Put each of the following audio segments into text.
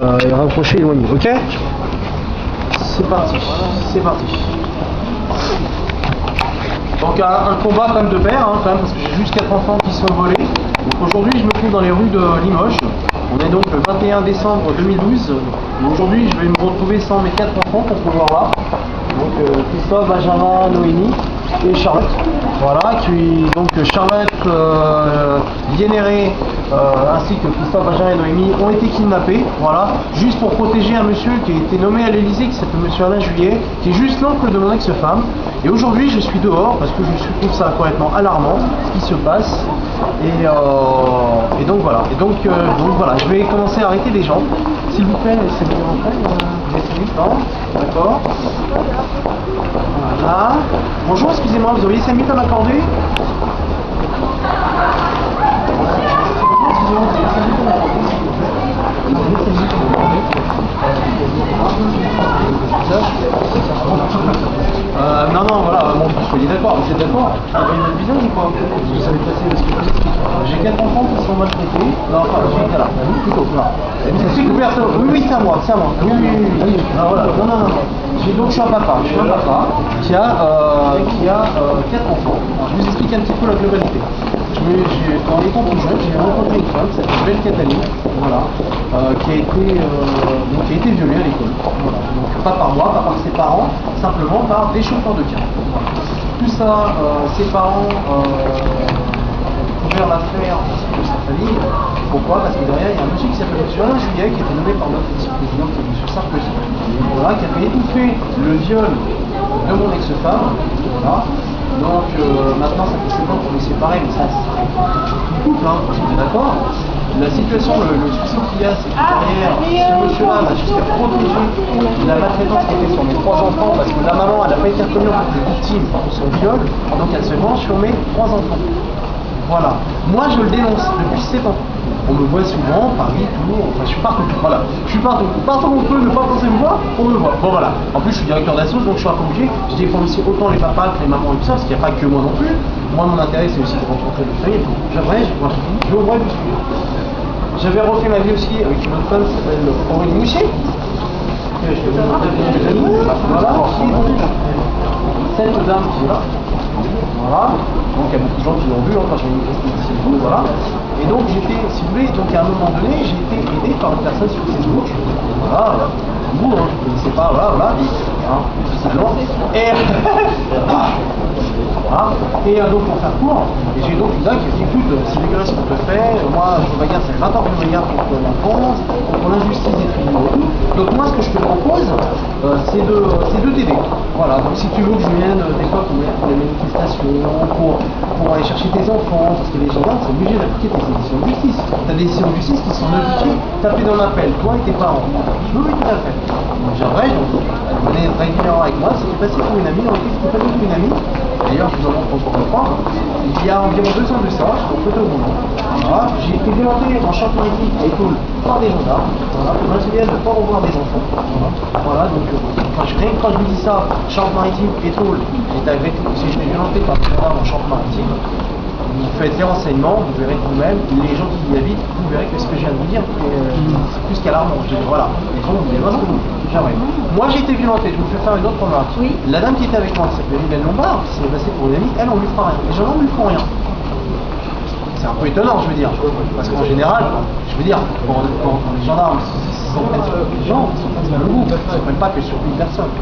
Et rapprocher, éloigner, ok? C'est parti, c'est parti. Donc un combat quand même de pair, hein, quand même, parce que j'ai juste 4 enfants qui sont volés. Donc aujourd'hui je me trouve dans les rues de Limoges. On est donc le 21 décembre 2012. Et aujourd'hui je vais me retrouver sans mes 4 enfants qu'on peut voir là. Donc Christophe, Benjamin, Noémie et Charlotte. Voilà, donc Charlotte, Vienéré, ainsi que Christophe, Benjamin et Noémie ont été kidnappés. Voilà, juste pour protéger un monsieur qui a été nommé à l'Elysée, qui s'appelle monsieur Alain Juillet, qui est juste l'oncle de mon ex-femme. Et aujourd'hui je suis dehors parce que je trouve ça complètement alarmant ce qui se passe. Et donc voilà. Et donc voilà, je vais commencer à arrêter les gens. S'il vous plaît, laissez-moi rentrer. Vous laissez vite, non? D'accord. Voilà. Bonjour, excusez-moi, vous auriez 5 minutes à m'accorder? Non, voilà, bon, soyez d'accord, vous êtes d'accord? Une visage ou quoi? Vous savez passer ce que je vous explique. J'ai 4 enfants qui sont maltraités. Non, enfin, j'ai là, plutôt, là. Oui, c'est à moi, c'est à moi. Oui. Alors voilà, non. Donc je suis un papa qui a 4 enfants. Alors, je vous explique un petit peu la globalité. En étant plus jeune, j'ai rencontré une femme qui s'appelle Belle Cataline, voilà, qui a été violée à l'école. Voilà. Donc pas par moi, pas par ses parents, simplement par des chauffeurs de car. Voilà. Tout ça, ses parents ont couvert l'affaire de sa famille. Pourquoi? Parce que derrière, il y a un monsieur qui s'appelle M. Alain Juillet, qui a été nommé par notre vice-président, qui est M. Sarkozy, voilà, qui a fait étouffer le viol de mon ex-femme. Voilà. Donc maintenant, ça fait 7 ans qu'on est séparés, mais ça c'est couple, hein, on est d'accord. La situation, le souci qu'il y a, c'est que derrière, ce monsieur-là va jusqu'à protéger la maltraitance qui était sur mes 3 enfants, parce que la maman, elle n'a pas été reconnue en tant que victime pour son viol, donc elle se venge sur mes 3 enfants. Voilà. Moi, je le dénonce depuis 7 ans. On me voit souvent, Paris, Tours, enfin je suis partout. Voilà. Je suis partout. Partout où on peut ne pas penser me voir, on me voit. Bon voilà. En plus, je suis directeur d'assaut, donc je suis un peu obligé. Je défends aussi autant les papas que les mamans et tout ça, parce qu'il n'y a pas que moi non plus. Moi, mon intérêt, c'est aussi de rencontrer des familles. J'avais refait ma vie aussi avec une autre femme qui s'appelle Aurélie Mouchet. Je te donne voilà. Cette dame qui est là. Voilà, donc il y a beaucoup de gens qui l'ont vu, hein, quand j'ai mis une exposition, voilà. Et donc j'étais, si vous voulez, donc à un moment donné, j'ai été aidé par une personne sur Facebook, voilà, vous, hein, je ne connaissais pas, voilà, et donc pour faire court, et j'ai donc une dame qui a dit, écoute, c'est dégueulasse ce qu'on te fait, moi je regarde, c'est 20 ans que je regarde contre l'enfance, contre l'injustice des tribunaux et tout, donc moi ce que je te propose, c'est de t'aider, voilà, donc si tu veux que je vienne des fois pour les manifestations, pour aller chercher tes enfants, parce que les gendarmes sont obligés d'appliquer tes décisions de justice. Tu as des décisions de justice qui sont notifiées, tapées dans l'appel, toi et tes parents. Oui, tout à fait. Donc j'aimerais, elle venait régulièrement avec moi, c'était passé pour une amie, en fait c'était pas du tout une amie. D'ailleurs, je vous en montre pour comprendre. Il y a environ 2 ans de ça, je suis en photo boulot. Voilà, j'ai été violenté en Charente-Maritime à Étoile par des gendarmes, voilà, pour m'insulter de ne pas revoir des enfants. Voilà, donc rien que quand je vous dis ça, Charente-Maritime, Étoile, j'ai été violenté par des gendarmes en Charente-Maritime. Vous faites les renseignements, vous verrez vous-même, les gens qui y habitent, vous verrez que ce que je viens de vous dire, c'est plus qu'alarmant. Voilà, les gens, vous allez voir ce que vous dites. Jamais. Moi j'ai été violenté, je vous fais faire une autre remarque. Oui. La dame qui était avec moi, qui s'appelle Hélène Lombard, qui s'est passée pour une amie, elle, on lui fera rien. Les gendarmes ne lui font rien. C'est un peu étonnant, je veux dire. Parce qu'en général, je veux dire, quand les gendarmes s'en prennent sur les gens, ils s'en prennent sur le groupe, ils ne s'en prennent pas que sur une personne.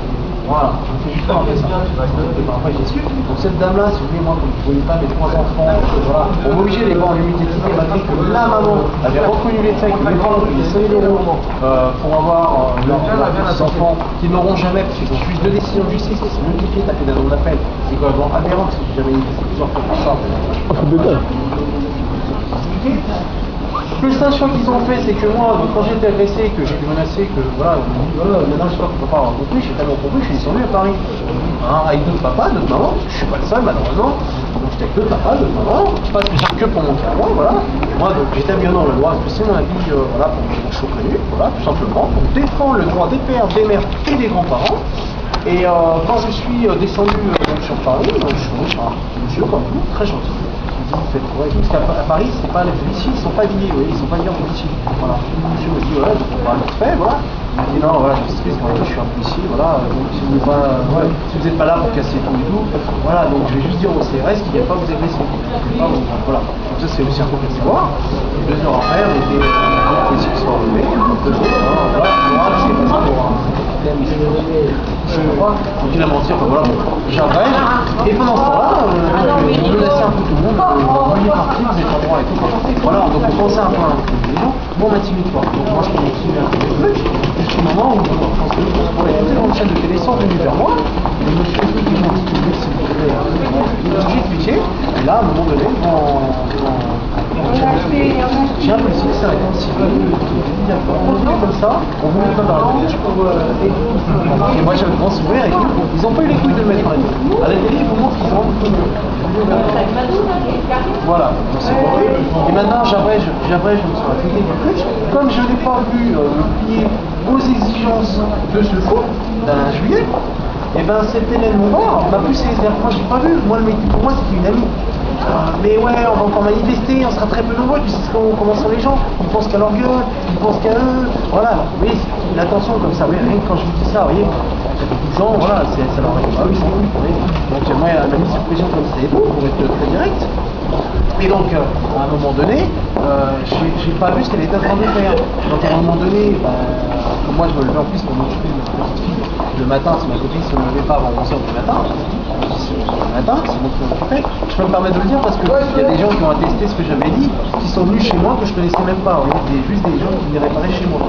Voilà, je fais juste pas ça. Et parfois j'excuse. Donc cette dame-là, si vous voulez, moi, comme je ne voyais pas mes 3 enfants, voilà, on m'obligeait de les voir en limite d'éthique, malgré que la maman avait reconnu les faits, que mes parents ont payé 5 000 € pour avoir leurs enfants, qui n'auront jamais, parce qu'ils ont juste 2 décisions de justice, qui sont multipliées, tapées dans l'appel. C'est quand même aberrant, parce que j'ai jamais eu plusieurs fois pour ça. Le station qu'ils ont fait, c'est que moi, donc, quand j'ai été agressé, que j'ai été menacé, que voilà, maintenant je sais pas qu'on peut pas rencontrer, j'ai tellement compris, je suis descendu à Paris. Hein, avec d'autres papas, d'autres mamans, je suis pas le seul malheureusement. Donc j'étais avec d'autres papas, d'autres mamans, pas spécial que pour mon cas, voilà. Moi donc j'étais bien dans le droit, parce que c'est mon avis, voilà, pour que je sois connu, voilà, tout simplement, pour défendre le droit des pères, des mères et des grands-parents. Et quand je suis descendu sur Paris, je suis tombé sur un monsieur comme vous, très gentil. Parce qu'à Paris, c'est pas les policiers, ils sont pas liés, oui, ils sont pas liés en policier. Voilà. Je me dis, ouais, je vais voir vite fait, voilà. Il m'a dit, non, voilà, je m'excuse, je suis un policier, voilà. Donc, si vous n'êtes pas là pour casser tout et tout, voilà, donc je vais juste dire au CRS qu'il ne vient pas vous agresser. Voilà. Donc, ça, c'est aussi un peu à savoir. 2 heures après, on était les policiers qui sont arrivés, voilà, c'est pas ça pour un donc il a menti, enfin voilà, j'abrège. Et pendant ce temps-là, on menaçait un peu tout le monde, vous vouliez partir, vous n'êtes pas droit et tout. Voilà, donc on pensait un peu à les gens, bon, on m'intimide pas. Donc moi je continue un peu les trucs, jusqu'au moment où une chaîne de télé sont venus vers moi, et monsieur le truc, ils m'ont dit, s'il vous plaît, j'ai expliqué, et là, à un moment donné, j'ai un policier qui s'arrête en civil, on continue comme ça, on vous met pas dans la télé. Et moi j'ai un grand sourire et tout. Ils n'ont pas eu les couilles de le mettre à la télé. À la télé, je vous montre qu'ils ont un peu. Voilà, donc c'est bon. Et maintenant j'abrège sur la télé du truc. Comme je n'ai pas vu me plier aux exigences de ce coup d'un juillet, et ben cette Hélène Montbard m'a poussé. Moi j'ai pas vu, moi le mec pour moi c'était une amie. Mais ouais, on va encore manifester, on sera très peu nombreux, tu sais comment sont les gens, ils pensent qu'à leur gueule, ils pensent qu'à eux, voilà, oui, l'attention comme ça, oui, rien que quand je vous dis ça, vous voyez, il y a beaucoup de gens, voilà, ça leur arrive, ah oui, c'est cool, donc moi, elle m'a mis cette pression comme ça et tout, pour être très direct, et donc, à un moment donné, j'ai pas vu ce qu'elle était en train de faire, donc à un moment donné, comme moi je me levais en plus pour m'occuper de ma petite fille, le matin, si ma copine ne se levait pas avant 11h du matin, c'est moi qui m'en occupais. Je peux me permettre de le dire parce qu'il y a des gens qui ont attesté ce que j'avais dit, qui sont venus chez moi que je connaissais même pas. Juste des gens qui venaient réparer chez moi.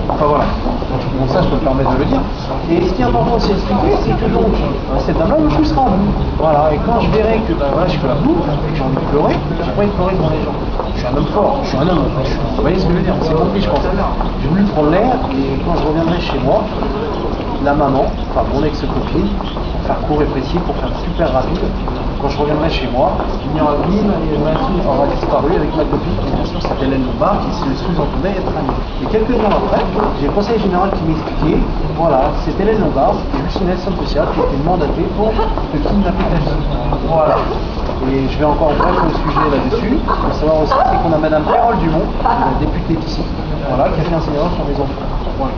Enfin voilà. Donc ça, je peux me permettre de le dire. Et ce qui est important aussi à expliquer, c'est que donc, cette dame-là me poussera en bout. Voilà. Et quand je verrai que voilà, je fais la boue, et que j'ai envie de pleurer, j'ai pas envie de pleurer devant les gens. Je suis un homme fort, je suis un homme. Vous voyez ce que je veux dire? C'est compris, je pense. J'ai voulu prendre l'air et quand je reviendrai chez moi, la maman, enfin mon ex-copine, pour faire court et précis, pour faire super rapide, quand je reviendrai chez moi, il y aura Lynn et Mathieu aura disparu avec ma copine, qui bien sûr s'appelle Hélène Lombard, qui se sous-entendait être amie. Et quelques heures après, j'ai le conseil général qui m'expliquait, voilà, c'est Hélène Lombard, qui est juste une aide sociale qui a été mandatée pour te kidnapper ta fille. Voilà. Et je vais encore bref au sujet là-dessus. Il faut savoir aussi, c'est qu'on a Madame Carole Dumont, la députée d'ici, voilà, qui a fait un signalement sur les enfants. Voilà.